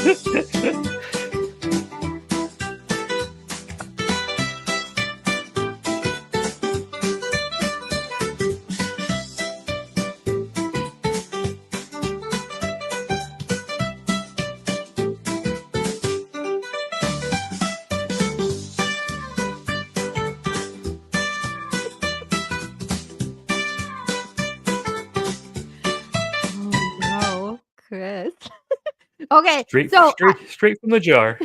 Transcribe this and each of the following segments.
Oh no, Chris. Okay, Straight, so straight from the jar.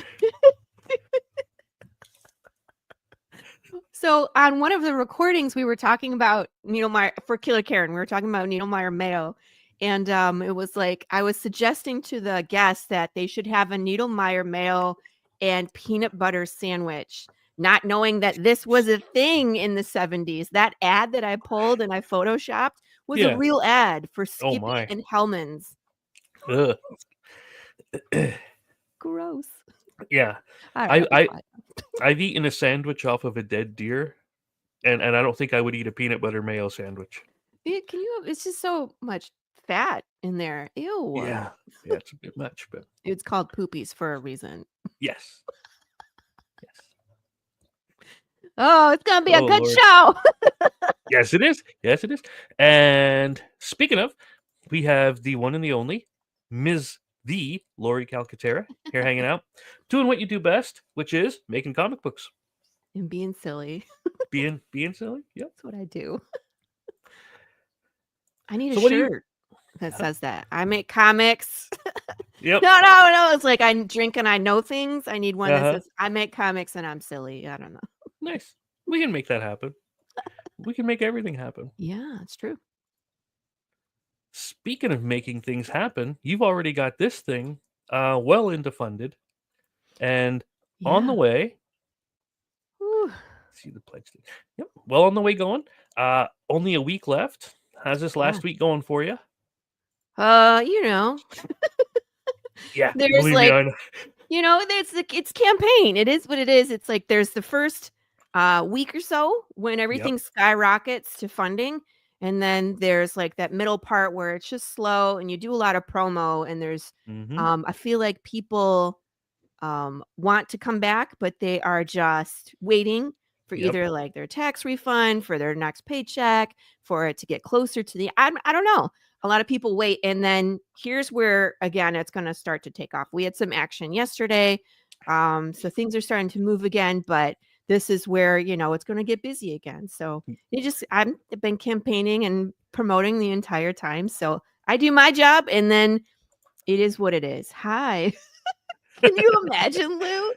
So on one of the recordings, we were talking about Needlemeyer for Killer Karen. We were talking about Needlemeyer mayo, and it was like I was suggesting to the guests that they should have a Needlemeyer mayo and peanut butter sandwich, not knowing that this was a thing in the 70s. That ad that I pulled and I photoshopped was a Yeah. real ad for Oh Skippy my. and Hellman's. Ugh. Gross. Yeah. I don't know. I It's fine. I've eaten a sandwich off of a dead deer, and I don't think I would eat a peanut butter mayo sandwich. Can you? It's just so much fat in there. Ew. Yeah. Yeah, it's a bit much, but It's called poopies for a reason. yes. Yes. Oh, it's gonna be a Oh good Lord. show. Yes, it is. Yes, it is. And speaking of, we have the one and the only Ms. The Laurie Calcaterra here hanging out, doing what you do best, which is making comic books, And being silly. being silly. Yep. That's what I do. I need a So what do you? shirt that says that. I make comics. Yep. No. It's like I drink and I know things. I need one that Uh-huh. says I make comics and I'm silly. I don't know. Nice. We can make that happen. We can make everything happen. Yeah, it's true. Speaking of making things happen, you've already got this thing well into funded and on the Yeah. way. Whew. See the pledge thing. Yep. Well on the way going. Only a week left. How's this last week going for you? You know, Yeah, there's believe me, like, I know. it's campaign. It is what it is. It's like there's the first week or so when everything skyrockets to funding. And then there's like that middle part where it's just slow and you do a lot of promo. And there's, I feel like people want to come back, but they are just waiting for either like their tax refund, for their next paycheck, for it to get closer to the, I don't know. A lot of people wait. And then here's where, again, it's going to start to take off. We had some action yesterday. So things are starting to move again, but this is where, it's going to get busy again. So I've been campaigning and promoting the entire time. So I do my job and then it is what it is. Hi. Can you imagine, Lou?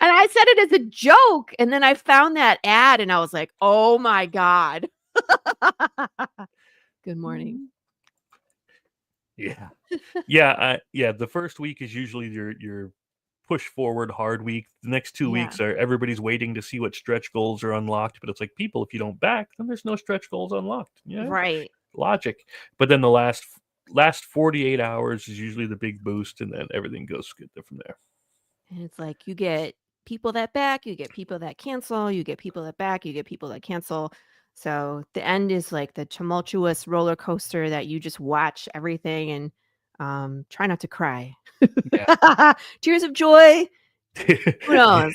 And I said it as a joke. And then I found that ad and I was like, oh my God. Good morning. Yeah. Yeah. The first week is usually your push forward hard week. The next 2 weeks are everybody's waiting to see what stretch goals are unlocked. But it's like, people, if you don't back, then there's no stretch goals unlocked. Yeah. Right. Logic. But then the last 48 hours is usually the big boost, and then everything goes good from there. And it's like you get people that back, you get people that cancel, you get people that back, you get people that cancel. So the end is like the tumultuous roller coaster that you just watch everything and try not to cry. Yeah. Tears of joy. Who knows?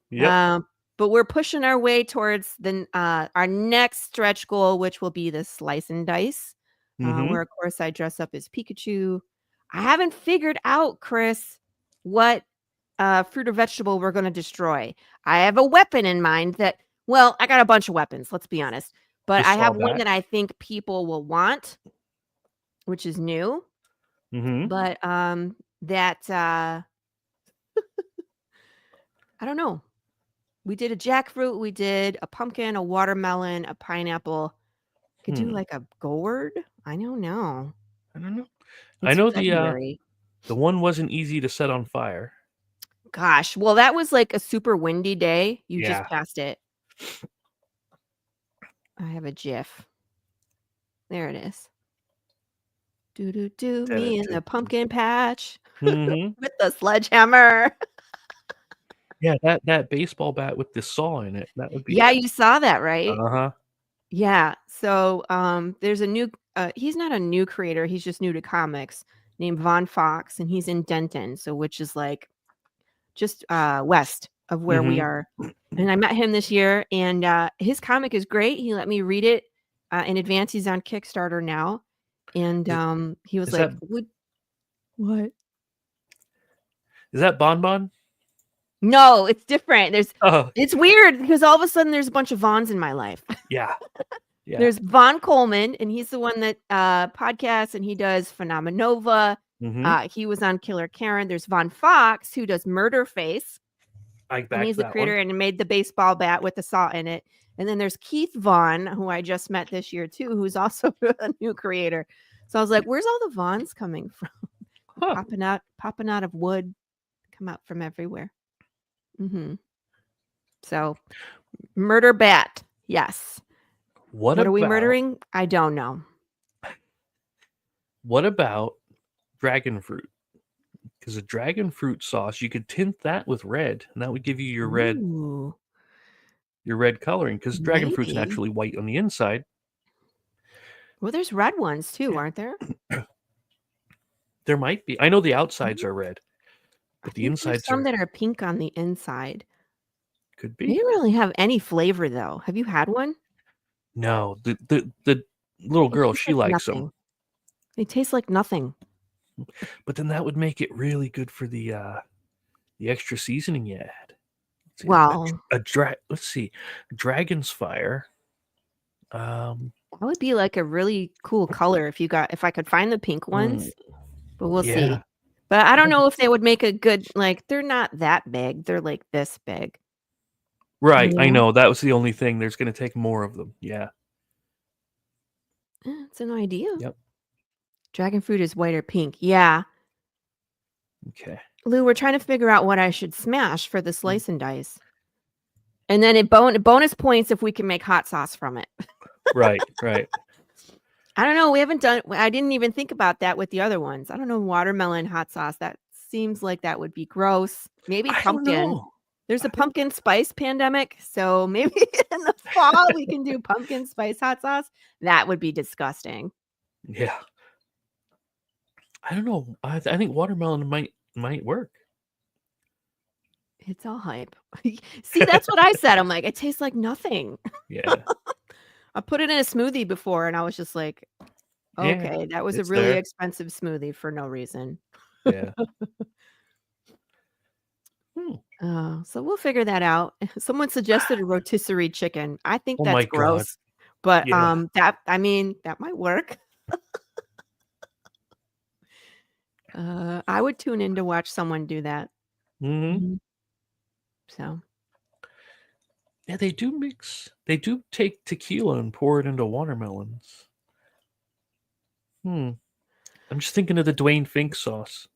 Yep. But we're pushing our way towards our next stretch goal, which will be the slice and dice, where of course I dress up as Pikachu. I haven't figured out, Chris, what fruit or vegetable we're going to destroy. I have a weapon in mind I got a bunch of weapons, let's be honest. But I have one that I think people will want, which is new. But that I don't know. We did a jackfruit, we did a pumpkin, a watermelon, a pineapple. Could do like a gourd? I don't know. I don't know. It's I know February. the one wasn't easy to set on fire. Gosh, well, that was like a super windy day. You just passed it. I have a GIF. There it is. Do me in the pumpkin patch with the sledgehammer. Yeah, that baseball bat with the saw in it. That would be. Yeah, you saw that, right? Uh-huh. Yeah. So there's a new he's not a new creator, he's just new to comics named Von Fox, and he's in Denton, so which is like just west of where we are. And I met him this year, and his comic is great. He let me read it in advance. He's on Kickstarter now, and he was Is like, that "What? is that Bonbon? No, it's different. Oh, It's weird because all of a sudden there's a bunch of Vons in my life. yeah. Yeah. There's Von Coleman, and he's the one that podcasts, and he does Phenomenova. He was on Killer Karen. There's Von Fox, who does Murder Face. I And backed he's the that creator one. and made the baseball bat with the saw in it. And then there's Keith Vaughn, who I just met this year too, who's also a new creator. So I was like, where's all the Vaughns coming from? Huh. Popping out of wood, come out from everywhere. So murder bat, yes. What are we murdering? I don't know. What about dragon fruit? Because a dragon fruit sauce, you could tint that with red, and that would give you your Ooh, red coloring. Because dragon fruit's maybe. naturally white on the inside. Well, there's red ones too, aren't there? There might be. I know the outsides are red, but the there's insides some are that are pink on the inside. could They be. don't really have any flavor though. Have you had one? No, the little They girl, taste she like likes them. nothing. They taste like nothing. But then that would make it really good for the extra seasoning you add. Well, Let's see, Dragon's Fire. that would be like a really cool color if I could find the pink ones. But we'll see. But I don't know if they would make a good, like, they're not that big. They're like this big. Right, I know. That was the only thing. There's going to take more of them. Yeah. It's an idea. Yep. Dragon fruit is white or pink. Yeah. Okay. Lou, we're trying to figure out what I should smash for the slice and dice. And then bonus points if we can make hot sauce from it. Right. I don't know. I didn't even think about that with the other ones. I don't know. Watermelon hot sauce. That seems like that would be gross. Maybe pumpkin. There's a pumpkin spice pandemic. So maybe in the fall we can do pumpkin spice hot sauce. That would be disgusting. Yeah. I don't know. I think watermelon might work. It's all hype. See, that's what I said. I'm like, it tastes like nothing. Yeah. I put it in a smoothie before and I was just like, okay, that was a really expensive smoothie for no reason. Yeah. So we'll figure that out. Someone suggested a rotisserie chicken. I think Oh that's my gross. God. But that might work. I would tune in to watch someone do that. So yeah, they do take tequila and pour it into watermelons. I'm just thinking of the Dwayne Fink sauce.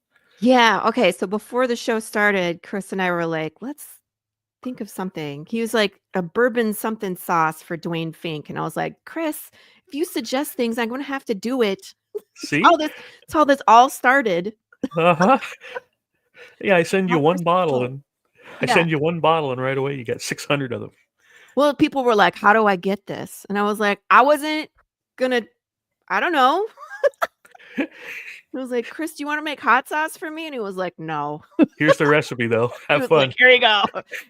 Yeah. Okay. So before the show started, Chris and I were like, let's think of something. He was like a bourbon something sauce for Dwayne Fink. And I was like, Chris, if you suggest things, I'm going to have to do it. See? That's how this all started. Yeah, I send you one bottle and right away you get 600 of them. Well, people were like, how do I get this? And I was like, I wasn't gonna, I don't know. I was like, Chris, do you want to make hot sauce for me? And he was like, no. Here's the recipe though. Have fun. Like, here you go.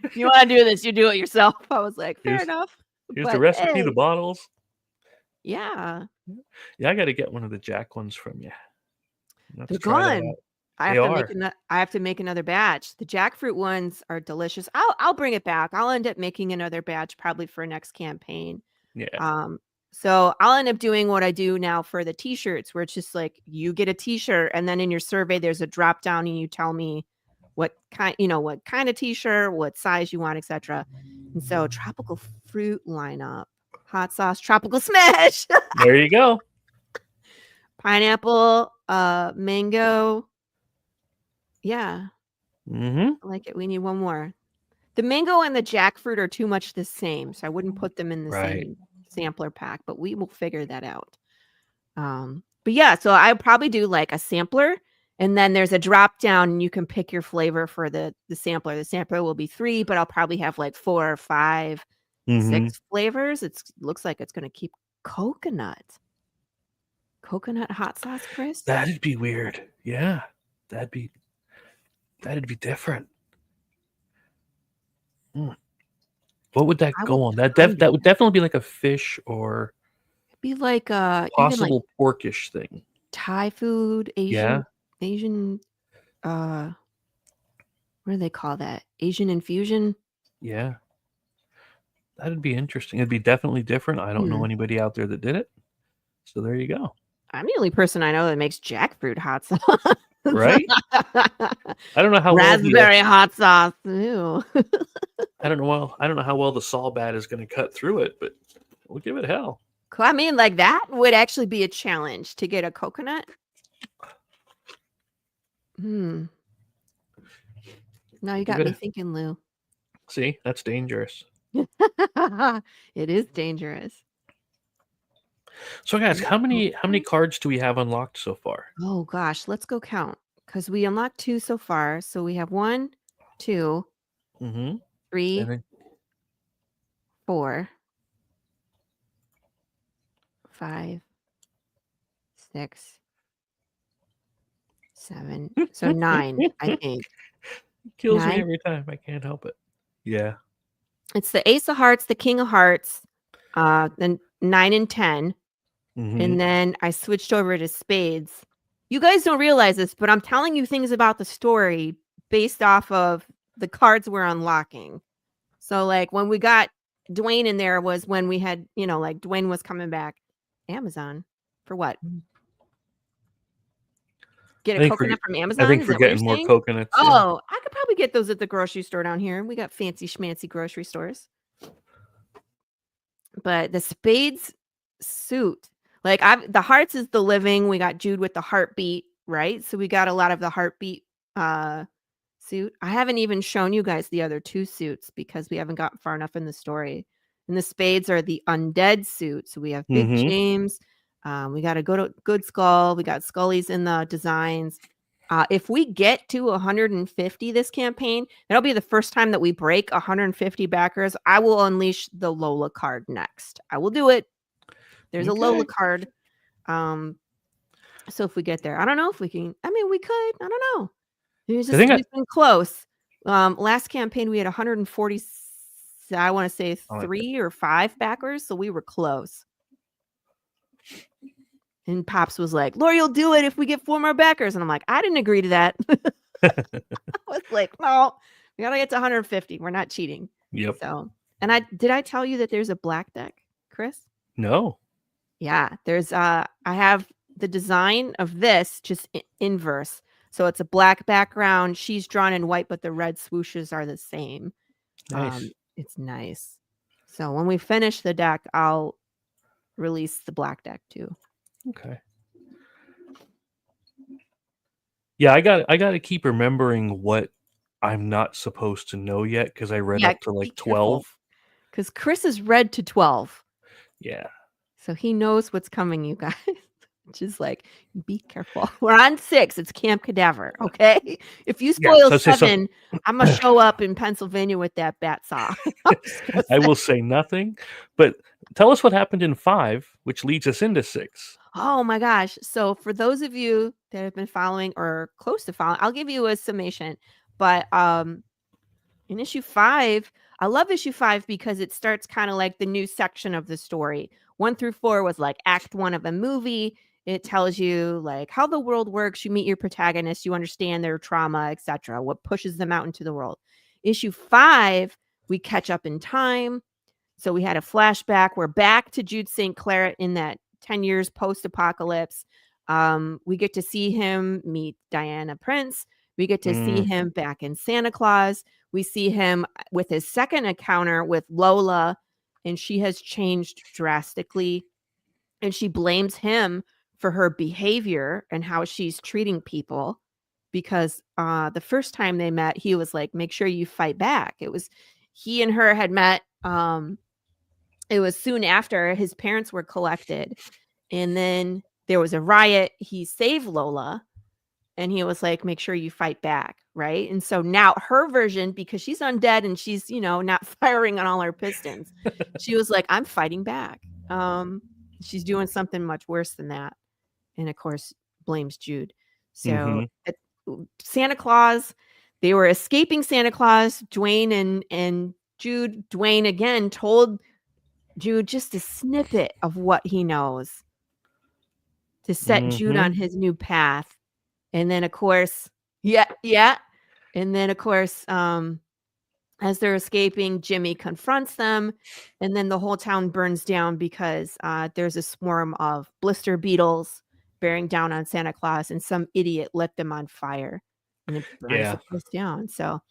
If you want to do this, you do it yourself. I was like, fair enough. Here's the recipe, the bottles. Yeah. Yeah, I got to get one of the Jack ones from you. They're gone. I have to make another batch. The jackfruit ones are delicious. I'll bring it back. I'll end up making another batch probably for next campaign. Yeah. So I'll end up doing what I do now for the t-shirts, where it's just like you get a t-shirt and then in your survey there's a drop down and you tell me what kind of t-shirt, what size you want, etc. And so tropical fruit lineup, hot sauce, tropical smash. There you go. Pineapple, mango. Yeah. I like it. We need one more. The mango and the jackfruit are too much the same, so I wouldn't put them in the same sampler pack, but we will figure that out. But yeah, so I probably do like a sampler, and then there's a drop down and you can pick your flavor for the sampler. The sampler will be 3, but I'll probably have like 4 or 5, 6 flavors. Looks like it's going to keep coconut. Coconut hot sauce, Chris? That'd be weird. Yeah, that'd be different. Mm. What would that I will go on? That find that it. would definitely be like a fish or It'd be like even like possible porkish thing. Thai food, Yeah, Asian what do they call that? Asian infusion? yeah. That'd be interesting. It'd be definitely different. I don't know Hmm. anybody out there that did it. So there you go. I'm the only person I know that makes jackfruit hot sauce. Right? I don't know how well Raspberry hot sauce. Ew. I don't know how well the saw bat is going to cut through it, but we'll give it hell. I mean, like that would actually be a challenge to get a coconut. Hmm. Now you got me thinking, Lou. See, that's dangerous. It is dangerous. So guys, how many cards do we have unlocked so far? Oh gosh, let's go count because we unlocked 2 so far. So we have 1, 2, Mm-hmm. 3, Then, 4, 5, 6, 7. So 9, I think. kills me 9. every time. I can't help it. Yeah. It's the Ace of Hearts, the King of Hearts, then 9 and 10. Mm-hmm. And then I switched over to spades. You guys don't realize this, but I'm telling you things about the story based off of the cards we're unlocking. So like when we got Dwayne in there was when we had, like Dwayne was coming back. Amazon for what? Get a coconut from Amazon? I think Is we're that what you're getting more saying? coconuts. Oh, I could probably get those at the grocery store down here. We got fancy schmancy grocery stores. But the spades suit, like the hearts is the living. We got Jude with the heartbeat, right? So we got a lot of the heartbeat suit. I haven't even shown you guys the other 2 suits because we haven't gotten far enough in the story. And the spades are the undead suit. So we have Big James. We got a good skull. We got Scully's in the designs. If we get to 150 this campaign, that'll be the first time that we break 150 backers. I will unleash the Lola card next. I will do it. There's a Lola card. So if we get there, I don't know if we can. I mean, we could. I don't know. We've been close. Last campaign we had 140. I want to say 3 or 5 backers, so we were close. And Pops was like, Laurie, you'll do it if we get 4 more backers. And I'm like, I didn't agree to that. I was like, no, we got to get to 150. We're not cheating. Yep. So, and did I tell you that there's a black deck, Chris? No. Yeah, there's, I have the design of this just inverse. So it's a black background. She's drawn in white, but the red swooshes are the same. Nice. It's nice. So when we finish the deck, I'll release the black deck too. Okay. Yeah, I got to keep remembering what I'm not supposed to know yet because I read up to like 12. Because Chris is read to 12. Yeah. So he knows what's coming, you guys. Just like, be careful. We're on 6. It's Camp Cadaver. Okay. If you spoil 7, I'm gonna show up in Pennsylvania with that bat saw. I will say nothing, but tell us what happened in 5, which leads us into 6. Oh my gosh. So for those of you that have been following or close to following, I'll give you a summation. But in issue 5, I love issue 5 because it starts kind of like the new section of the story. 1 through 4 was like act 1 of a movie. It tells you like how the world works. You meet your protagonist, you understand their trauma, etc., what pushes them out into the world. Issue 5, we catch up in time. So we had a flashback. We're back to Jude St. Clair in that 10 years post-apocalypse. We get to see him meet Diana Prince. We get to see him back in Santa Claus. We see him with his second encounter with Lola, and she has changed drastically. And she blames him for her behavior and how she's treating people because the first time they met, he was like, make sure you fight back. It was he and her had met. It was soon after his parents were collected. And then there was a riot. He saved Lola. And he was like, make sure you fight back. Right. And so now her version, because she's undead and she's, not firing on all her pistons, she was like, I'm fighting back. She's doing something much worse than that. and of course blames Jude. So Mhm. Santa Claus, they were escaping Santa Claus. Dwayne and Jude. Dwayne again told Jude just a snippet of what he knows to set Jude on Mhm. his new path. And then of course, yeah, yeah. And then of course, as they're escaping, Jimmy confronts them, and then the whole town burns down because there's a swarm of blister beetles bearing down on Santa Claus, and some idiot lit them on fire, and it burns the Yeah. place down. So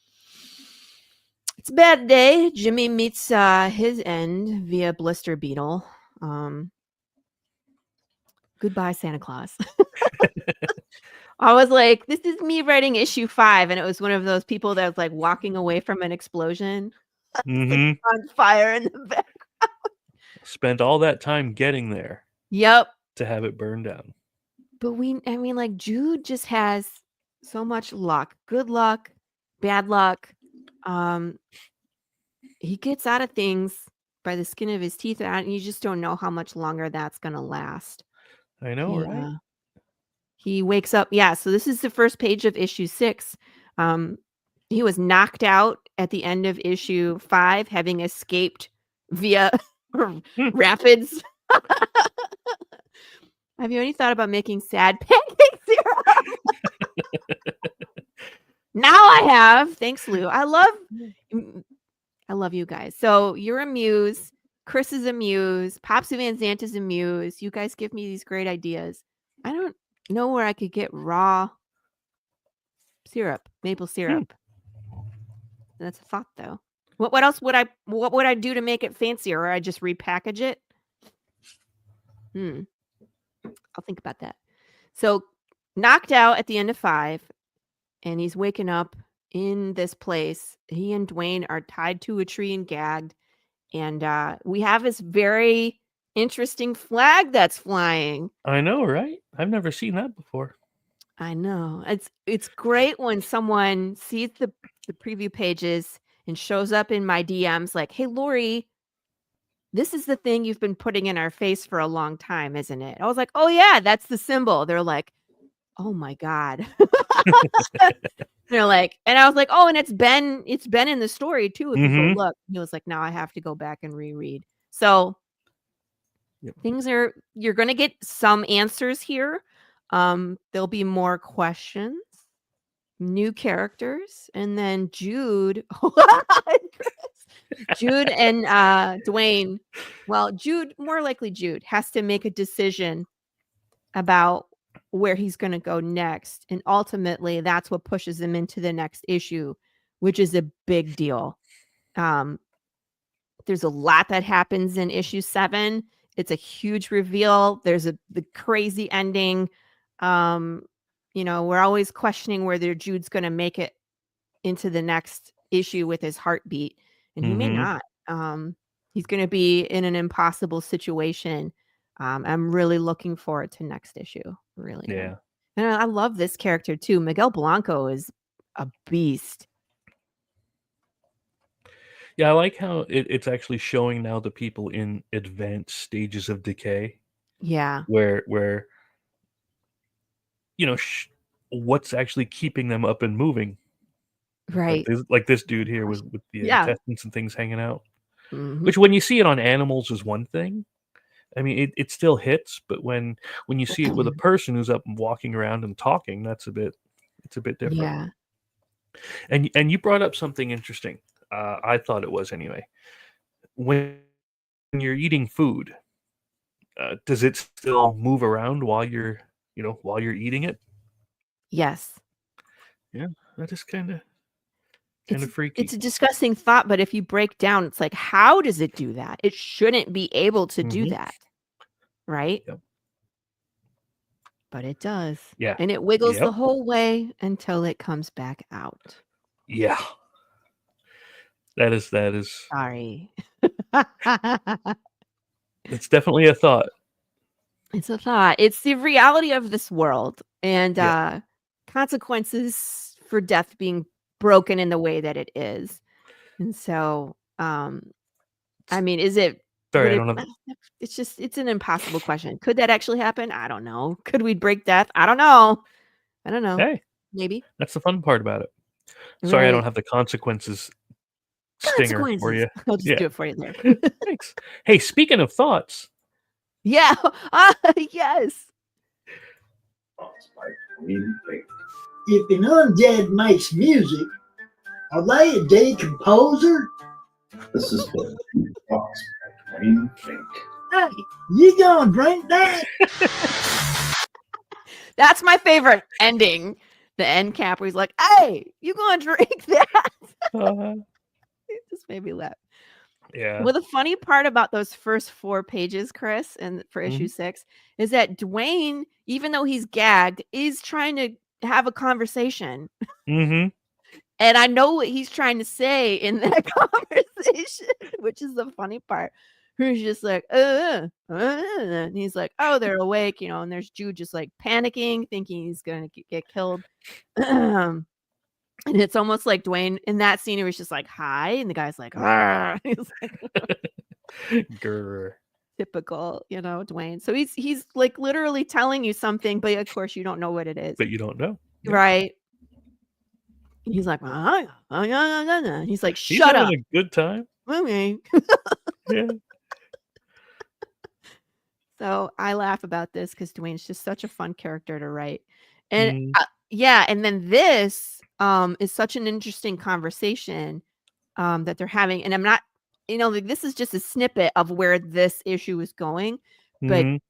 it's a bad day. Jimmy meets his end via blister beetle. Um, Goodbye, Santa Claus. I was like, this is me writing issue 5, and it was one of those people that was like walking away from an explosion. It's like Mhm. on fire in the back. Spent all that time getting there Yep. to have it burned down. But I mean, like, Jude just has so much luck. Good luck, bad luck. Um, he gets out of things by the skin of his teeth, and you just don't know how much longer that's gonna last. I know, He, right? he wakes up, yeah, so this is the first page of issue 6. Um, he was knocked out at the end of issue 5, having escaped via Hmm. rapids. Have you any thought about making sad pancake syrup? Now I have. Thanks, Lou. Mm, I love you guys. So you're a muse. Chris is a muse. Popsy Van Zant is a muse. You guys give me these great ideas. I don't know where I could get raw syrup, maple Hmm. syrup. That's a thought, though. What would I do to make it fancier? Or I just repackage it? Hmm. I'll think about that. So knocked out at the end of 5, and he's waking up in this place. He and Dwayne are tied to a tree and gagged. And we have this very interesting flag that's flying. I know, right? I've never seen that before. I know. It's great when someone sees the preview pages and shows up in my DMs like, "Hey, Laurie, this is the thing you've been putting in our face for a long time, isn't it?" I was like, "Oh yeah, that's the symbol." They're like, "Oh my god." They're like, and I was like, "Oh, and it's been in the story too if you go Mhm. look." He was like, "Now I have to go back and reread." So Yep. you're gonna get some answers here. There'll be more questions, new characters, and then Jude Jude and, Dwayne, well, Jude, more likely Jude, has to make a decision about where he's gonna go next, and ultimately, that's what pushes him into the next issue, which is a big deal. Um, there's a lot that happens in issue 7. It's a huge reveal. There's the crazy ending. Um, we're always questioning whether Jude's gonna make it into the next issue with his heartbeat, and he may Mhm. not. He's gonna be in an impossible situation. I'm really looking forward to next issue. Really am. Yeah. And I love this character too. Miguel Blanco is a beast. Yeah, I like how it's actually showing now the people in advanced stages of decay Yeah, where you know, what's actually keeping them up and moving. right. Like this dude here Gosh. with the Yeah. intestines and things hanging out. Mhm. Which when you see it on animals is one thing. I mean, it still hits, but when you see it with a person who's up and walking around and talking, it's a bit different. Yeah. And you brought up something interesting. I thought it was anyway. When you're eating food, does it still move around while while you're eating it? Yes. Yeah, that is kind It's of it's freaky. a disgusting thought, but if you break down, it's like, how does it do that? It shouldn't be able to do Mhm. that, right? Yep. But it does. Yeah. And it wiggles Yep. the whole way until it comes back out. Yeah. That is Sorry. it's definitely a thought. It's a thought. It's the reality of this world and Yeah. consequences for death being broken in the way that it is. And so, I mean, is it Sorry, would I it don't have. it's an impossible question. Could that actually happen? I don't know. Could we break death? I don't know. I don't know. Hey, Maybe. that's the fun part about it. Sorry, I don't Right. have the consequences stinger for Consequences. you. I'll just Yeah, do it for you there. thanks. Hey, speaking of thoughts, Yeah. Yes. If an undead makes music, are they a dead composer? This is the box green drink. Hey, you gonna drink that? That's my favorite ending. The end cap where he's like, "Hey, you gonna drink that?" uh, It just made me laugh. yeah, Well, the funny part about those first 4 pages, Chris, and for issue Mhm. 6, is that Dwayne, even though he's gagged, is trying to have a conversation. Mm-hmm. And I know what he's trying to say in that conversation, which is the funny part. He's just like, and he's like, "Oh, they're awake," and there's Jude just like panicking, thinking he's gonna get killed. And it's almost like Dwayne in that scene, he was just like, "Hi," and the guy's like, "Arr." He's like, Grr. typical, Dwayne. So he's like literally telling you something, but of course you don't know what it is. But you don't know. Yep. Right. He's like, yeah. He's like, He's "Shut having up." a good time. Okay. Yeah. So I laugh about this because Dwayne's just such a fun character to write. And Mm, yeah, and then this is such an interesting conversation that they're having. And I'm not, like, this is just a snippet of where this issue is going, but mhm.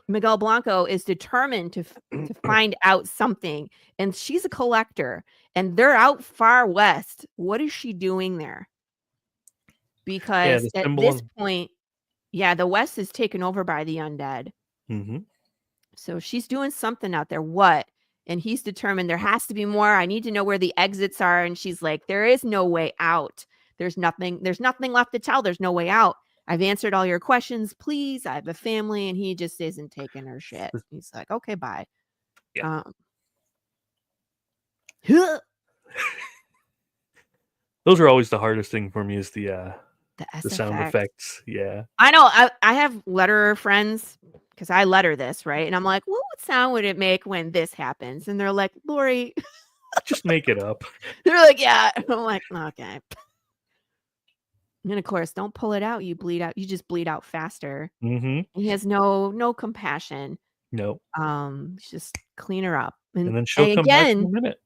Miguel Blanco is determined to find out something, and she's a collector, and they're out far west. What is she doing there? Yeah, Because the at symbol this on. point, yeah, the west is taken over by the undead. Mhm. So she's doing something out there. What? And he's determined there has to be more. I need to know where the exits are. And she's like, there is no way out. There's nothing left to tell. There's no way out. I've answered all your questions. Please. I have a family. And he just isn't taking her shit. He's like, okay, bye. Yeah. The Those are always the hardest thing for me is the sound SFX. effects. Yeah. I know. I have letterer friends because I letter this, right? And I'm like, what sound would it make when this happens? And they're like, Laurie, Just make it up. they're like, yeah. I'm like, okay. And of course, don't pull it out. You bleed out. You just bleed out faster. Mhm. He has no compassion. No. Just clean her up. And then she'll And come back in a again, minute.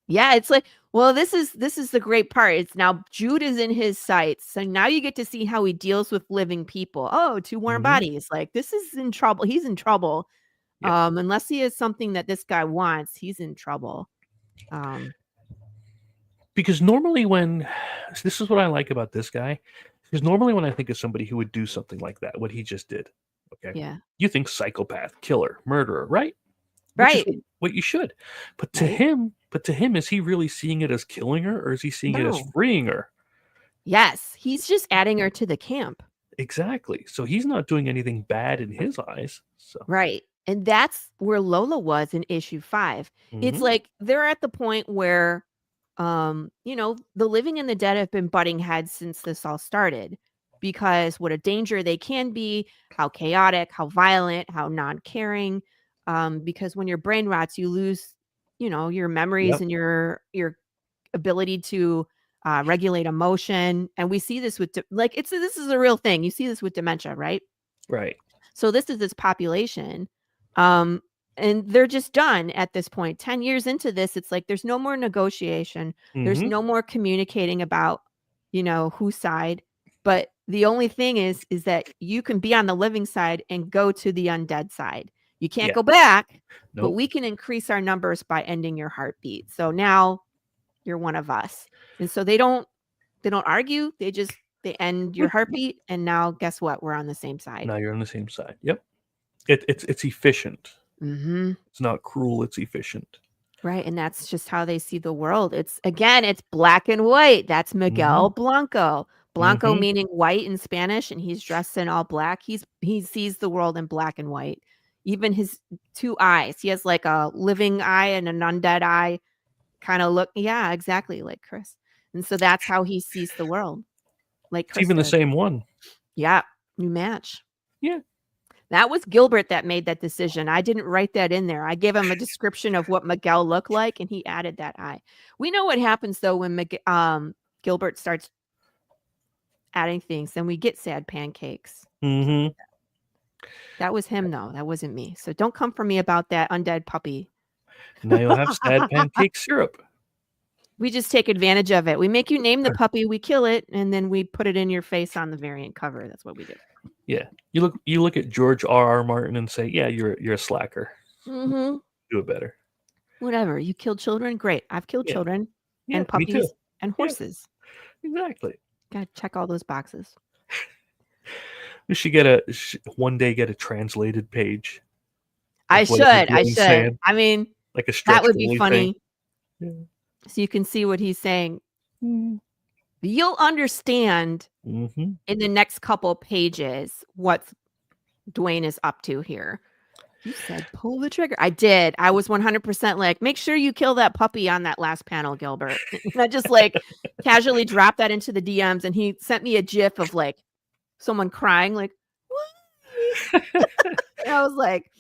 yeah, it's like, well, this is the great part. It's now Jude is in his sights. So now you get to see how he deals with living people. Oh, 2 warm Mhm. bodies. Like, this is in trouble. He's in trouble. Yeah. Unless he has something that this guy wants, he's in trouble. Because normally when this is what I like about this guy, because normally when I think of somebody who would do something like that, what he just did, okay, Yeah. you think psychopath, killer, murderer, right? Which is Right. what you should. But to Right. him, is he really seeing it as killing her, or is he seeing it as No. freeing her? Yes. He's just adding her to the camp. Exactly. So he's not doing anything bad in his eyes. So Right. And that's where Lola was in issue 5. It's Mhm. like they're at the point where the living and the dead have been butting heads since this all started because what a danger they can be, how chaotic, how violent, how non-caring. Because when your brain rots, you lose, your memories Yep. and your ability to regulate emotion. And we see this with this is a real thing. You see this with dementia, right? Right. So this is this population. Um, and they're just done at this point. 10 years into this, it's like there's no more negotiation. There's Mhm. no more communicating about, whose side. But the only thing is that you can be on the living side and go to the undead side. You can't Yeah. go back, but Nope. we can increase our numbers by ending your heartbeat. So now you're one of us. And so they don't argue. They end your heartbeat. And now guess what? We're on the same side. Now you're on the same side. Yep. It's efficient. Mm-hmm. It's not cruel, it's efficient. Right, and that's just how they see the world. It's black and white. That's Miguel Mhm. Blanco. Blanco Mhm. meaning white in Spanish, and he's dressed in all black. He sees the world in black and white. Even his 2 eyes. He has like a living eye and an undead eye kind of look. Yeah, exactly like Chris. And so that's how he sees the world, like It's Chris even the does. same one. Yeah. New match. Yeah. That was Gilbert that made that decision. I didn't write that in there. I gave him a description of what Miguel looked like, and he added that eye. We know what happens though when Gilbert starts adding things, then we get sad pancakes. Mm-hmm. That was him though. That wasn't me. So don't come for me about that undead puppy. Now you'll have sad pancake syrup. We just take advantage of it. We make you name the puppy, we kill it, and then we put it in your face on the variant cover. That's what we do. Yeah. You look at George R.R. Martin and say, yeah, you're a slacker. Mm-hmm. Do it better. Whatever. You killed children? Great. I've killed children and me too. puppies and horses. Yeah, exactly. Gotta check all those boxes. We should one day get a translated page. I should. Saying, I mean, like a stretch that would be funny. Yeah. So you can see what he's saying. You'll understand in the next couple pages what Dwayne is up to here. You said pull the trigger. I did. I was 100% like, make sure you kill that puppy on that last panel, Gilbert. And I just like casually dropped that into the DMs, and he sent me a GIF of like someone crying, like, what? And I was like,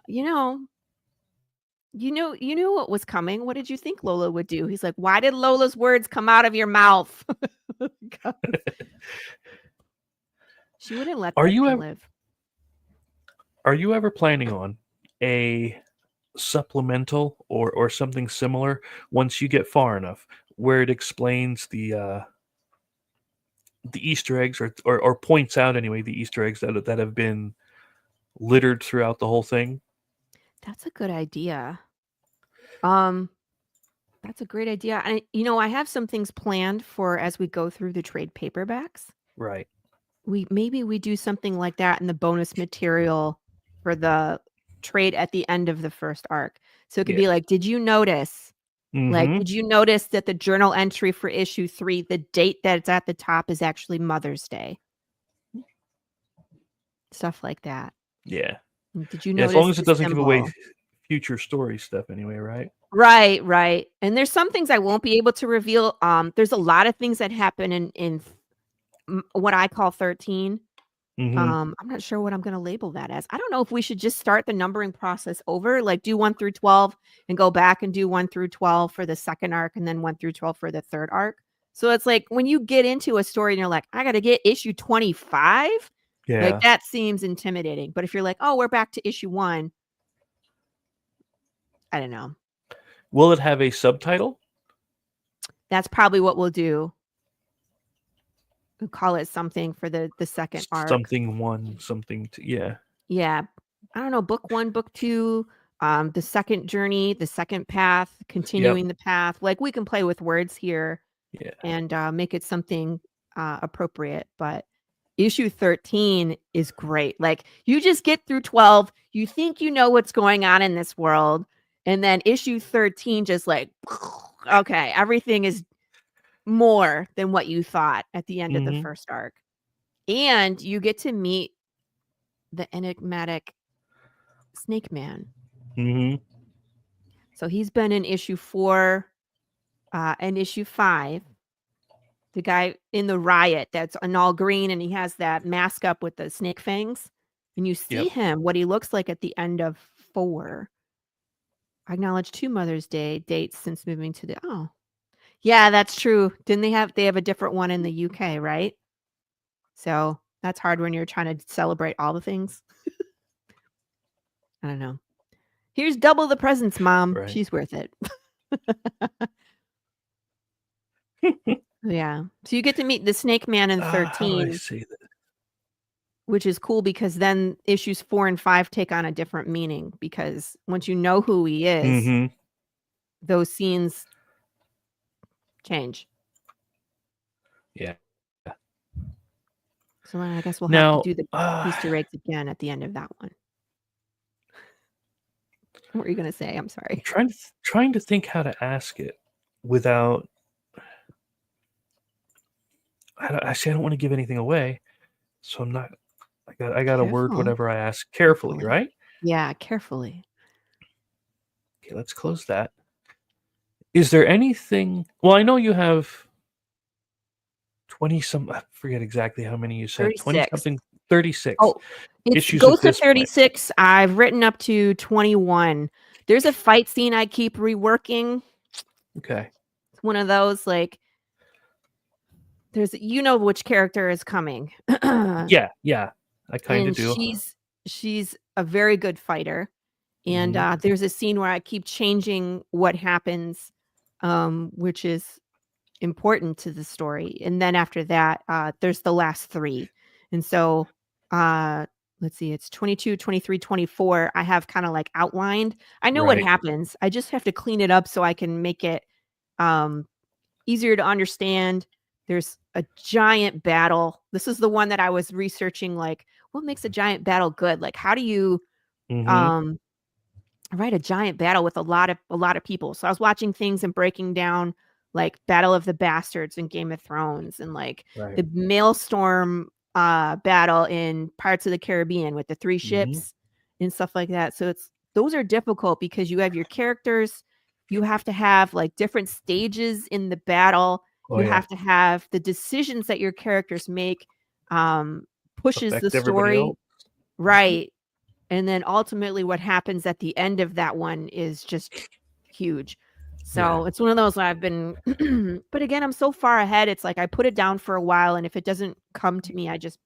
you knew what was coming. What did you think Lola would do? He's like, why did Lola's words come out of your mouth? She wouldn't let that live. Are you ever planning on a supplemental or something similar once you get far enough where it explains the Easter eggs or points out anyway the Easter eggs that have been littered throughout the whole thing? That's a good idea. That's a great idea. And I have some things planned for as we go through the trade paperbacks. Right. Maybe we do something like that in the bonus material for the trade at the end of the first arc. So it could be like, did you notice? Like, did you notice that the journal entry for issue 3, the date that's at the top is actually Mother's Day? Stuff like that. Yeah. Did you notice? As long as it doesn't give away future story stuff anyway, right? Right. And there's some things I won't be able to reveal. There's a lot of things that happen in what I call 13. I'm not sure what I'm going to label that as. I don't know if we should just start the numbering process over, like do 1 through 12 and go back and do 1 through 12 for the second arc and then 1 through 12 for the third arc. So it's like when you get into a story and you're like, I got to get issue 25. Yeah. Like that seems intimidating. But if you're like, oh, we're back to issue 1. I don't know. Will it have a subtitle? That's probably what we'll do. We'll call it something for the second arc. Something 1, something 2. Yeah. Yeah. I don't know. Book 1, book 2, the second journey, the second path, continuing the path. Like we can play with words here and make it something appropriate. But issue 13 is great. Like you just get through 12. You think you know what's going on in this world. And then issue 13 just like, okay, everything is more than what you thought at the end of the first arc. And you get to meet the enigmatic Snake Man. So he's been in issue 4 and issue 5. The guy in the riot that's in all green and he has that mask up with the snake fangs. And you see him, what he looks like at the end of 4. I acknowledge 2 Mother's Day dates since moving to the yeah, that's true. Didn't they have a different one in the UK, right? So that's hard when you're trying to celebrate all the things. I don't know. Here's double the presents, Mom. Right. She's worth it. Yeah. So you get to meet the Snake Man in 13. How do I say that? Which is cool because then issues 4 and 5 take on a different meaning because once you know who he is, those scenes change. Yeah. So I guess we'll have to do the Easter eggs again at the end of that one. What were you going to say? I'm sorry. I'm trying to think how to ask it without. I don't want to give anything away, so I'm not. I got to word whatever I ask carefully, right? Yeah, carefully. Okay, let's close that. Is there anything? Well, I know you have 20 some, I forget exactly how many you said. 20 36. something, 36 Oh, it issues goes at to this point. 36. I've written up to 21. There's a fight scene I keep reworking. Okay. It's one of those like there's which character is coming. Yeah, I kind of And do. she's a very good fighter. And Mhm. there's a scene where I keep changing what happens, which is important to the story. And then after that, there's the last 3. And so, let's see, it's 22, 23, 24. I have kind of like outlined. I know what Right. happens. I just have to clean it up so I can make it um, easier to understand. There's a giant battle. This is the one that I was researching, like, what makes a giant battle good? Like, how do you Mhm. um, write a giant battle with a lot of people? So I was watching things and breaking down like Battle of the Bastards in Game of Thrones and like Right. the Maelstrom battle in Pirates of the Caribbean with the 3 Mhm. ships and stuff like that. So those are difficult because you have your characters, you have to have like different stages in the battle. Oh You yeah. have to have the decisions that your characters make pushes the Affect everybody story. else. Right. And then ultimately what happens at the end of that one is just huge. Yeah. So it's one of those where I've been but again, I'm so far ahead. It's like I put it down for a while, and if it doesn't come to me, I just,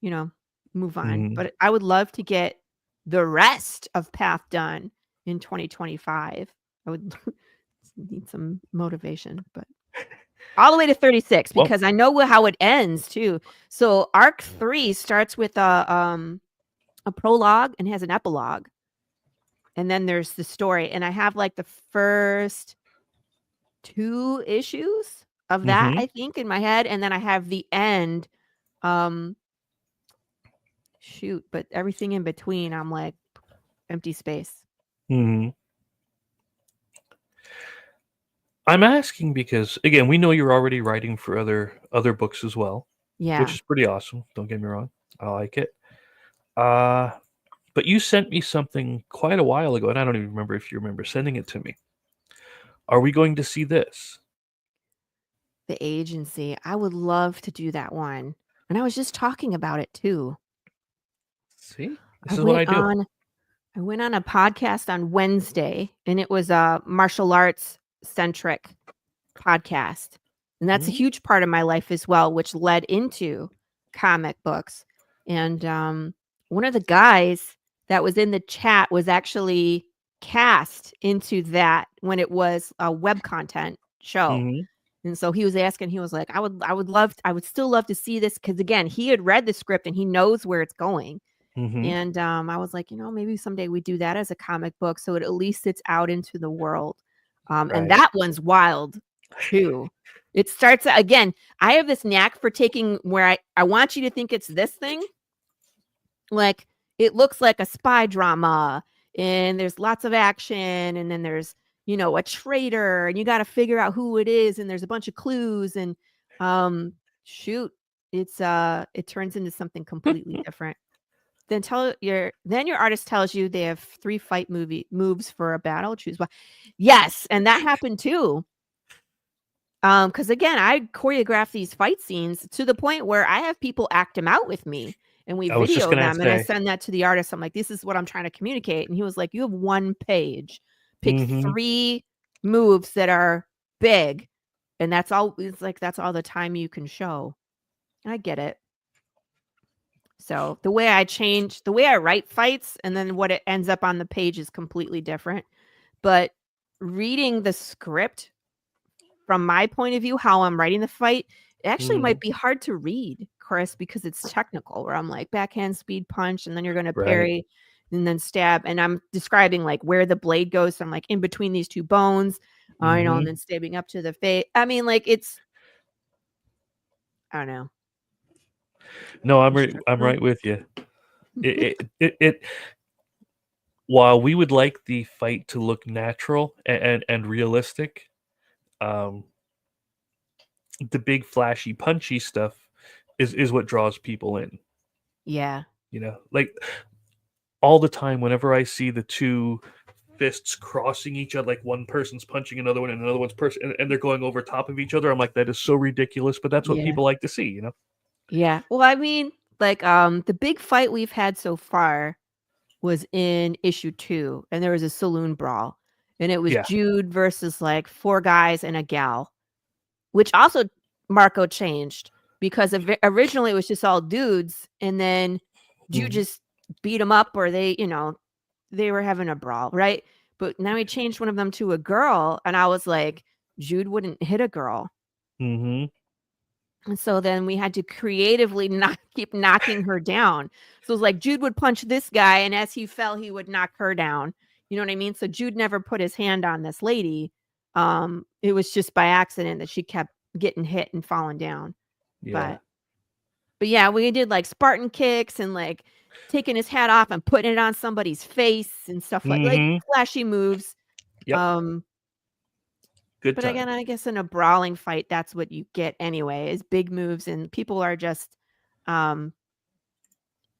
you know, move on. Mhm. But I would love to get the rest of Path done in 2025. I would need some motivation, but all the way to 36 Well, because I know how it ends too. So arc 3 starts with a prologue and has an epilogue. And then there's the story, and I have, like, the first 2 issues of that, mhm. I think, in my head, and then I have the end, um, shoot, but everything in between, I'm like, empty space. Mhm. I'm asking because again, we know you're already writing for other books as well, which Yeah. is pretty awesome. Don't get me wrong. I like it. Uh, but you sent me something quite a while ago, and I don't even remember if you remember sending it to me. Are we going to see this? The Agency, I would love to do that one, and I was just talking about it too. See? I This is what I went do. on I went on a podcast on Wednesday, and it was a martial arts centric podcast. And that's a Mhm. huge part of my life as well, which led into comic books. And one of the guys that was in the chat was actually cast into that when it was a web content show. Mhm. And so he was asking, he was like, I would still love to see this because again, he had read the script and he knows where it's going. Mhm. And I was like, maybe someday we do that as a comic book so it at least it's out into the world. And Right. that one's wild too. It starts again. I have this knack for taking where I want you to think it's this thing. Like it looks like a spy drama and there's lots of action and then there's, a traitor and you got to figure out who it is and there's a bunch of clues and shoot, it turns into something completely different. Then your artist tells you they have 3 fight movie moves for a battle, choose one. Yes, and that happened too. Because again, I choreograph these fight scenes to the point where I have people act them out with me, and we I was just video gonna them, and I say. send that to the artist. I'm like, "This is what I'm trying to communicate," and he was like, "You have 1 page. Pick Mhm. 3 moves that are big, and that's all." It's like, "That's all the time you can show." I get it. So, the way I write fights and then what it ends up on the page is completely different. But reading the script from my point of view, how I'm writing the fight, it actually might Mhm. be hard to read, Chris, because it's technical where I'm like backhand speed punch and then you're gonna Right. parry and then stab. And I'm describing like where the blade goes. So I'm like in between these 2 bones, and Mhm. then stabbing up to the face. I mean, like it's I don't know. No, I'm Instructional. right with you. It while we would like the fight to look natural and realistic, um, the big flashy punchy stuff is what draws people in. Yeah. Like all the time whenever I see the 2 fists crossing each other, like one person's punching another one and another one's person, and they're going over top of each other. I'm like, that is so ridiculous, but that's what Yeah. people like to see, you know? Yeah. Well, I mean, like, the big fight we've had so far was in issue 2, and there was a saloon brawl, and it was Yeah. Jude versus, like, 4 guys and a gal, which also Marco changed because originally it was just all dudes, and then Jude Mhm. just beat them up, or they were having a brawl, right? But now he changed one of them to a girl, and I was like, Jude wouldn't hit a girl. Mhm. And so then we had to creatively not keep knocking her down. So it was like Jude would punch this guy, and as he fell, he would knock her down. You know what I mean? So Jude never put his hand on this lady. It was just by accident that she kept getting hit and falling down. Yeah. But yeah, we did like Spartan kicks and like taking his hat off and putting it on somebody's face and stuff like Mhm. flashy moves. Yep. Um, Good But time. again, I guess in a brawling fight, that's what you get anyway, is big moves, and people are just, um,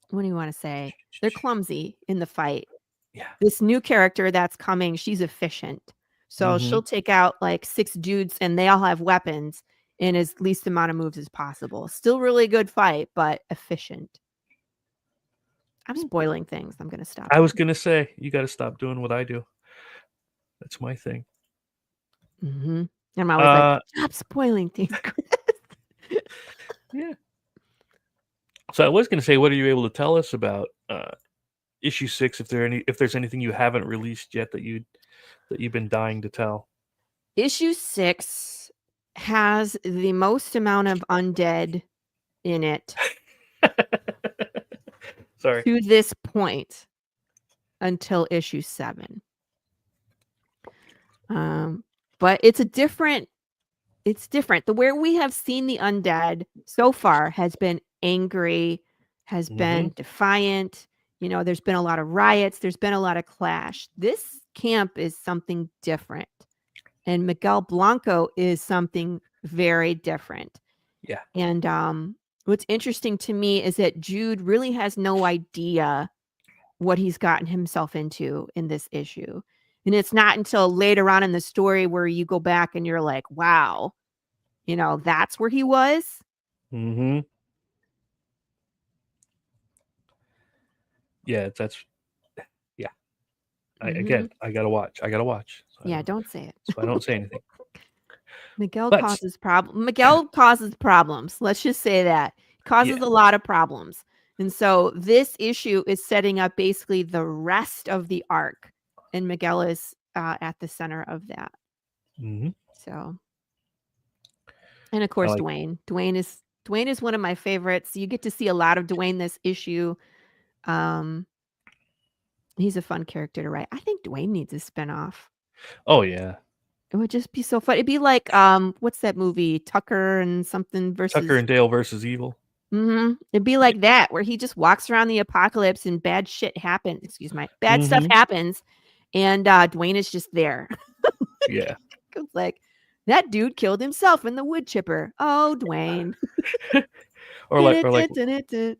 what do you wanna say? They're clumsy in the fight. Yeah. This new character that's coming, she's efficient. So she'll Mhm. take out, like, 6 dudes, and they all have weapons in as least amount of moves as possible. Still really good fight, but efficient. I'm spoiling things. I'm gonna stop I was now. gonna say, you gotta stop doing what I do. That's my thing. Mhm. I'm always like, Uh, "Stop spoiling things, Chris." yeah. So I was gonna say, what are you able to tell us about issue 6? If there's anything you haven't released yet that you've been dying to tell. Issue 6 has the most amount of undead in it Sorry. to this point until issue 7. But it's different. The where we have seen the undead so far has been angry, has been Mhm. defiant. There's been a lot of riots, there's been a lot of clash. This camp is something different. And Miguel Blanco is something very different. Yeah. And what's interesting to me is that Jude really has no idea what he's gotten himself into in this issue. And it's not until later on in the story where you go back and you're like, wow, that's where he was. Mhm. Yeah, that's yeah. Hmm. I gotta watch. Yeah, don't say it. So I don't say anything. Miguel But causes problems. Let's just say that. Causes yeah. a lot of problems. And so this issue is setting up basically the rest of the arc. And Miguel is at the center of that. Mhm. So, and of I course, like Dwayne. Dwayne is one of my favorites. You get to see a lot of Dwayne this issue. Um, he's a fun character to write. I think Dwayne needs a spinoff. Oh yeah. It would just be so fun. It'd be like, what's that movie? Tucker and something Tucker versus. and Dale versus Evil. It'd be Yeah. like that, where he just walks around the apocalypse and bad shit happens. Excuse my bad stuff Mhm. happens, and Dwayne is just there. Yeah. It's like that dude killed himself in the wood chipper. Oh, Dwayne. Or like Dun-dun-dun-dun-dun.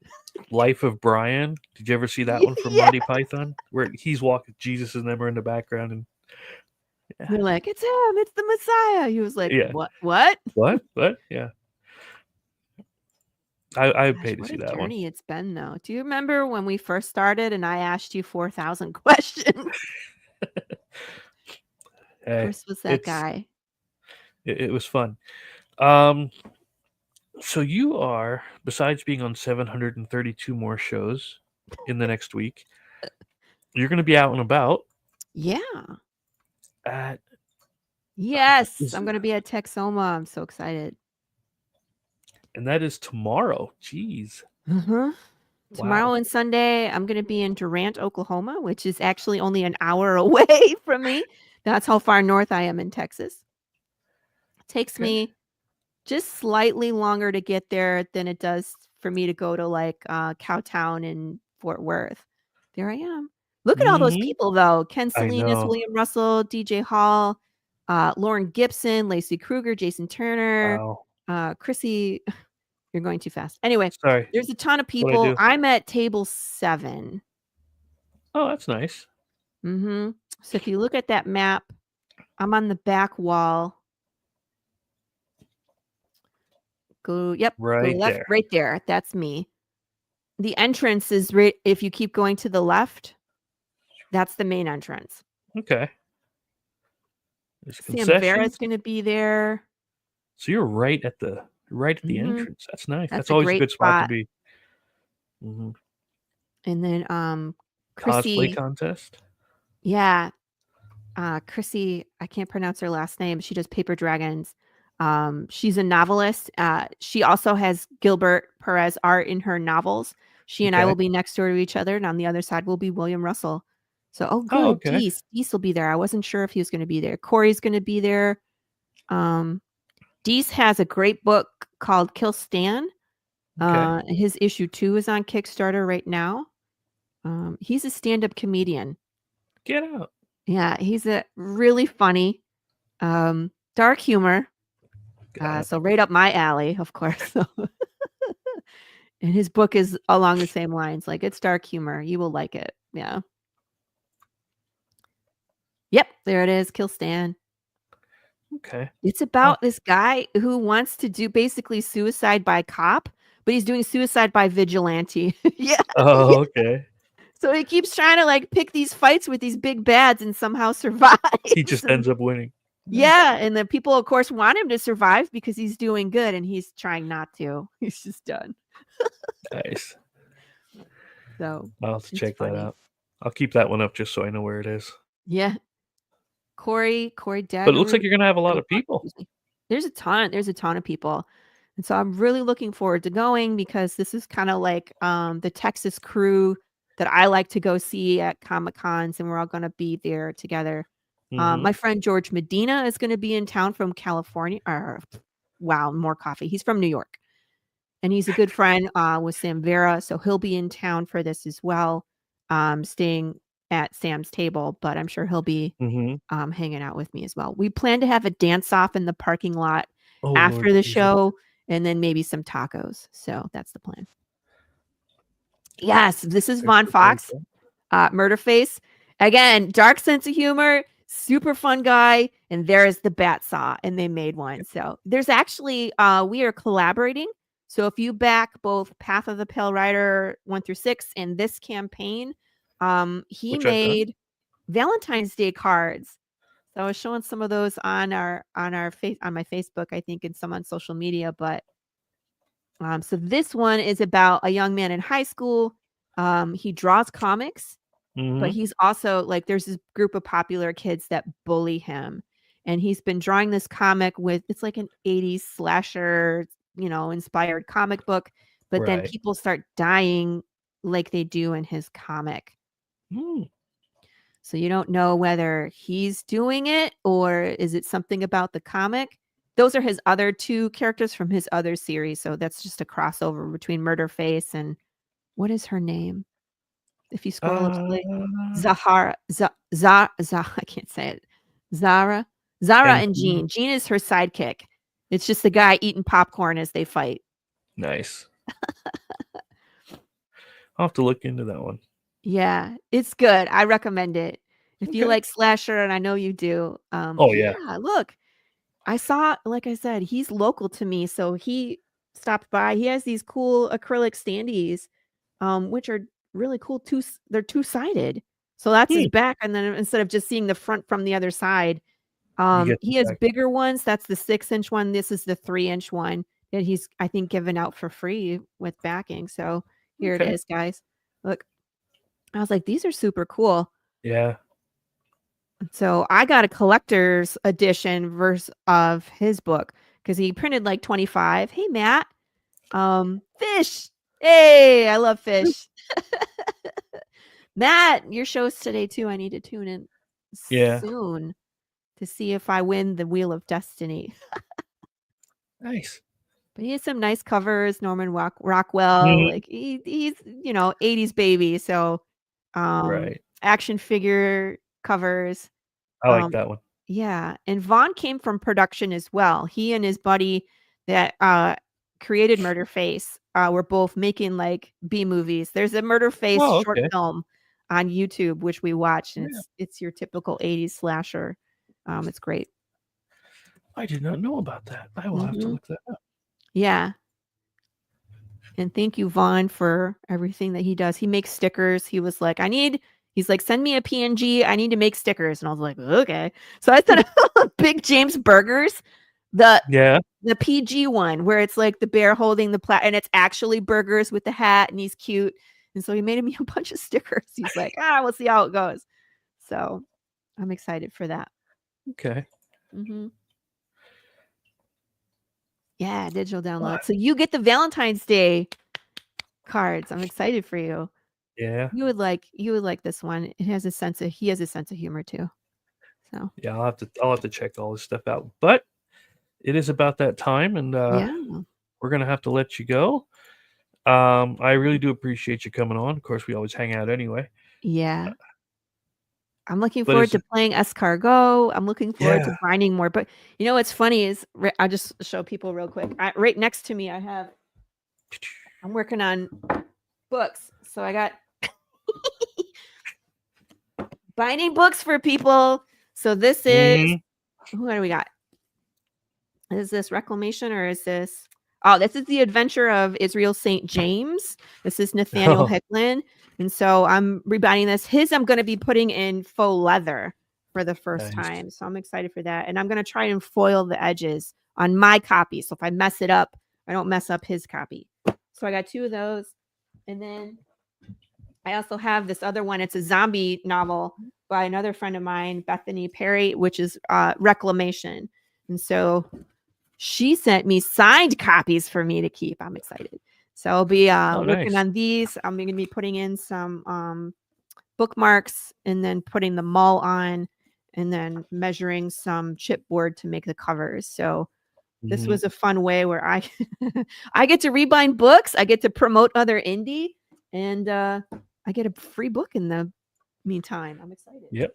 Life of Brian. Did you ever see that one from Yeah. Monty Python? Where he's walking, Jesus and them are in the background, and They're like, it's him. It's the Messiah. He was like, yeah. what? What? What? Yeah. I Gosh, paid to what see a that one. journey it's been, though. Do you remember when we first started and I asked you 4,000 questions? Hey, Chris was that it's guy. it was fun. Um, so you are, besides being on 732 more shows in the next week, you're going to be out and about Yeah. at Yes. is- I'm going to be at Texoma. I'm so excited. and that is tomorrow. Jeez. Uh-huh. Tomorrow Wow. and Sunday, I'm going to be in Durant, Oklahoma, which is actually only an hour away from me. That's how far north I am in Texas. It takes Okay. me just slightly longer to get there than it does for me to go to like Cowtown and Fort Worth. There I am. Look at all those Mhm. people, though. Ken I Salinas, know. William Russell, DJ Hall, Lauren Gibson, Lacey Kruger, Jason Turner, Wow. Chrissy. You're going too fast. Anyway, Sorry. there's a ton of What I people. do. I'm at table 7. Oh, that's nice. So if you look at that map, I'm on the back wall. Go Right left, there. right there. That's me. The entrance is right if you keep going to the left, that's the main entrance. Okay. There's Sam Vera's concessions. gonna be there. So you're right at the Mhm. entrance. That's nice. That's That's a always a great good spot to spot. be. Mhm. And then, Cosplay Chrissy contest. yeah, Chrissy, I can't pronounce her last name. She does Paper Dragons. She's a novelist. She also has Gilbert Perez art in her novels. She and I Okay. will be next door to each other, and on the other side will be William Russell. So, Oh, good. okay. Deese will be there. I wasn't sure if he was going to be there. Corey's going to be there. Deese has a great book called Kill Stan. Okay. His issue 2 is on Kickstarter right now. He's a stand-up comedian. Get out. Yeah, he's a really funny, dark humor. Got it. So right up my alley, of course. So and his book is along the same lines. Like it's dark humor. You will like it. Yeah. Yep, there it is. Kill Stan. Okay. It's about this guy who wants to do basically suicide by cop, but he's doing suicide by vigilante. Yeah. Oh, okay. So he keeps trying to like pick these fights with these big bads and somehow survives. He just And ends up winning. Nice. yeah, and the people, of course, want him to survive because he's doing good, and he's trying not to. He's just done. Nice. So I'll have to it's check that funny. out. I'll keep that one up just so I know where it is. Yeah, Corey Dagger. But it looks like you're gonna have a lot of people. There's a ton of people, and so I'm really looking forward to going because this is kind of like the Texas crew that I like to go see at Comic Cons, and we're all going to be there together. My friend George Medina is going to be in town from California. Wow, more coffee. He's from New York, and he's a good friend with Sam Vera, so he'll be in town for this as well. Staying at Sam's table, but I'm sure he'll be hanging out with me as well. We plan to have a dance off in the parking lot after the show, and then maybe some tacos. So that's the plan. Yes, this is Von Fox, Murderface. Again, dark sense of humor, super fun guy, and there is the bat saw, and they made one. So there's actually we are collaborating. So if you back both Path of the Pale Rider 1 through 6 and this campaign, he made Valentine's Day cards. So I was showing some of those on my Facebook, I think, and some on social media. But so this one is about a young man in high school. He draws comics, but he's also like there's this group of popular kids that bully him, and he's been drawing this comic with it's like an 80s slasher, inspired comic book. But then people start dying like they do in his comic. So you don't know whether he's doing it or is it something about the comic. Those are his other 2 characters from his other series. So that's just a crossover between Murderface and what is her name? If you scroll up slowly, Zahara, I can't say it. Zara and Jean. Jean is her sidekick. It's just the guy eating popcorn as they fight. Nice. I'll have to look into that one. Yeah, it's good. I recommend it. If you like slasher, and I know you do. Yeah, look. I saw, like I said, he's local to me, so he stopped by. He has these cool acrylic standees, which are really cool. They're 2-sided, so that's his back. And then instead of just seeing the front from the other side, he has bigger ones. That's the 6-inch one. This is the 3-inch one that he's, I think, given out for free with backing. So here it is, guys. Look, I was like, these are super cool. Yeah. So I got a collector's edition of his book because he printed like 25. Hey, Matt. Fish. Hey, I love fish. Matt, your show's today too. I need to tune in soon to see if I win the Wheel of Destiny. Nice. But he has some nice covers. Norman Rockwell, like he's 80s baby. So action figure covers. I like that one. Yeah, and Vaughn came from production as well. He and his buddy that created Murderface were both making like B movies. There's a Murderface short film on YouTube, which we watched, and Yeah. it's your typical 80s slasher. It's great. I did not know about that. I will have to look that up. Yeah. And thank you, Vaughn, for everything that he does. He makes stickers. He was like, he's like, send me a PNG. I need to make stickers. And I was like, okay. So I sent Big James Burgers, the PG one, where it's like the bear holding the and it's actually Burgers with the hat, and he's cute. And so he made me a bunch of stickers. He's like, we'll see how it goes. So I'm excited for that. Okay. Yeah, digital download. So you get the Valentine's Day cards. I'm excited for you. Yeah. You would like this one. He has a sense of humor too. So yeah, I'll have to check all this stuff out. But it is about that time, and we're gonna have to let you go. I really do appreciate you coming on. Of course, we always hang out anyway. Yeah. I'm looking forward to playing Escargot. I'm looking forward to finding more. But you know what's funny is I'll just show people real quick. Right next to me, I'm working on books. So I got binding books for people. So this is what do we got? Is this Reclamation or is this? Oh, this is The Adventure of Israel St. James. This is Nathaniel Hicklin. And so I'm rebinding this. I'm going to be putting in faux leather for the first time. So I'm excited for that. And I'm going to try and foil the edges on my copy. So if I mess it up, I don't mess up his copy. So I got 2 of those. And then I also have this other one. It's a zombie novel by another friend of mine, Bethany Perry, which is Reclamation. And so she sent me signed copies for me to keep. I'm excited. So I'll be working on these. I'm going to be putting in some bookmarks and then putting the mull on and then measuring some chipboard to make the covers. So this was a fun way where I I get to rebind books. I get to promote other indie, and I get a free book in the meantime. I'm excited. Yep.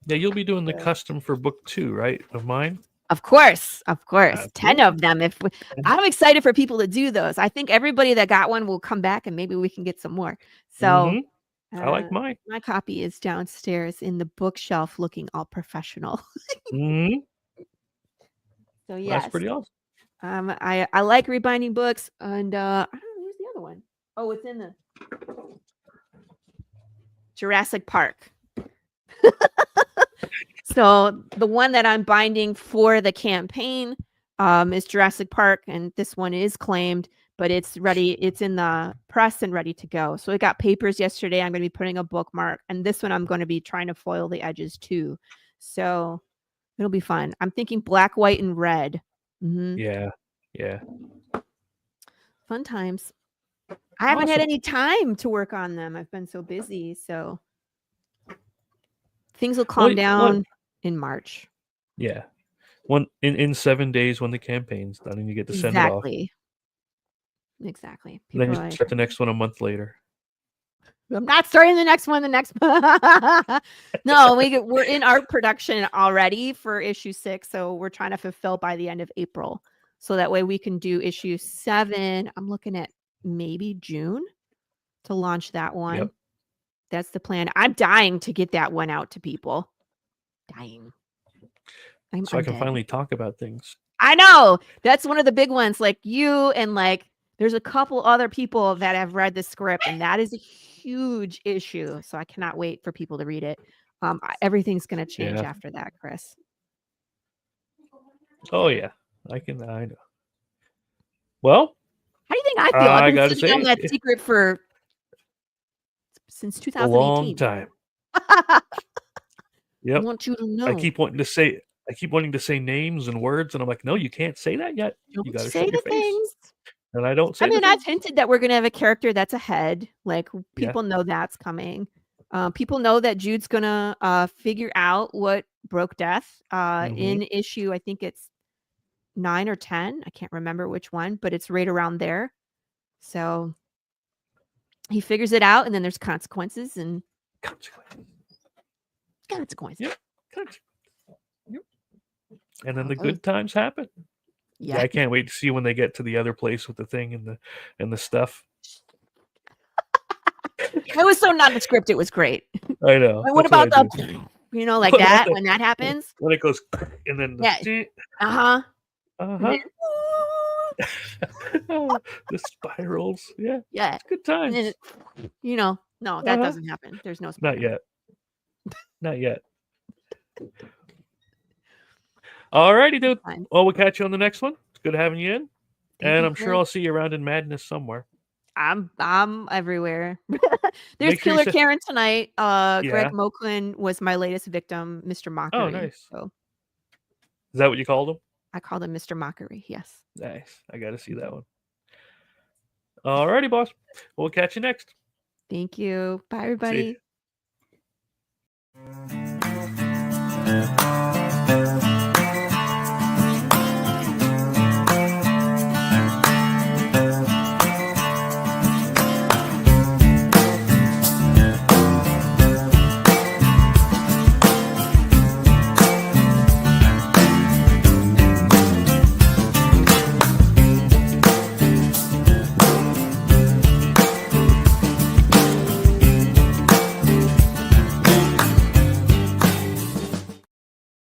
Yeah, you'll be doing the custom for book 2, right? Of mine? Of course. 10 of them. I'm excited for people to do those. I think everybody that got one will come back and maybe we can get some more. So I like mine. My copy is downstairs in the bookshelf looking all professional. So yes. That's pretty awesome. I like rebinding books, and I don't know, where's the other one? Oh, it's in the Jurassic Park. So the one that I'm binding for the campaign is Jurassic Park, and this one is claimed, but it's ready. It's in the press and ready to go. So it got papers yesterday. I'm going to be putting a bookmark, and this one I'm going to be trying to foil the edges too. So it'll be fun. I'm thinking black, white, and red. Yeah. Fun times. I haven't had any time to work on them. I've been so busy. So things will calm down in March. Yeah. In 7 days when the campaign's done and you get to send it off. Exactly. Then you start the next one a month later. I'm not starting the next one. No, we're in art production already for issue 6. So we're trying to fulfill by the end of April. So that way we can do issue 7. I'm looking at maybe June to launch that one. Yep. That's the plan. I'm dying to get that one out to people. Dying. I'm dead. Finally talk about things. I know. That's one of the big ones. Like you and like there's a couple other people that have read the script, and that is a huge issue. So I cannot wait for people to read it. Everything's going to change after that, Chris. Oh yeah, I know. Well, how do you think I feel? I've been sitting on that secret since 2018. A long time. Yep. I want you to know. I keep wanting to say names and words, and I'm like, no, you can't say that yet. You got to show your face. Things. And I don't say. I've hinted that we're going to have a character that's ahead. Like people know that's coming. People know that Jude's going to figure out what broke Death in issue. I think it's 9 or 10. I can't remember which one, but it's right around there. So he figures it out, and then there's consequences and consequences. Yep. And then the good times happen. Yeah, I can't wait to see when they get to the other place with the thing and the stuff. It was so nondescript. It was great. I know. And what That's about I do. the, like What about that the- when that happens? When it goes and then Yeah. Uh-huh. uh-huh. The spirals. Yeah. Yeah. It's good And times. then no, that Uh-huh. doesn't happen. There's no Not spider. yet. Not yet. Alrighty, dude. Fine. Well, we'll catch you on the next one. It's good having you in. Thank And you I'm sure for- I'll see you around in Madness somewhere. I'm everywhere. There's Make sure you Killer say- Karen tonight. Yeah. Greg Moklin was my latest victim, Mr. Mockery. Oh, nice. So Is that what you called him? I called him Mr. Mockery. Yes. Nice. I got to see that one. Alrighty, boss. We'll catch you next. Thank you. Bye, See everybody. ya.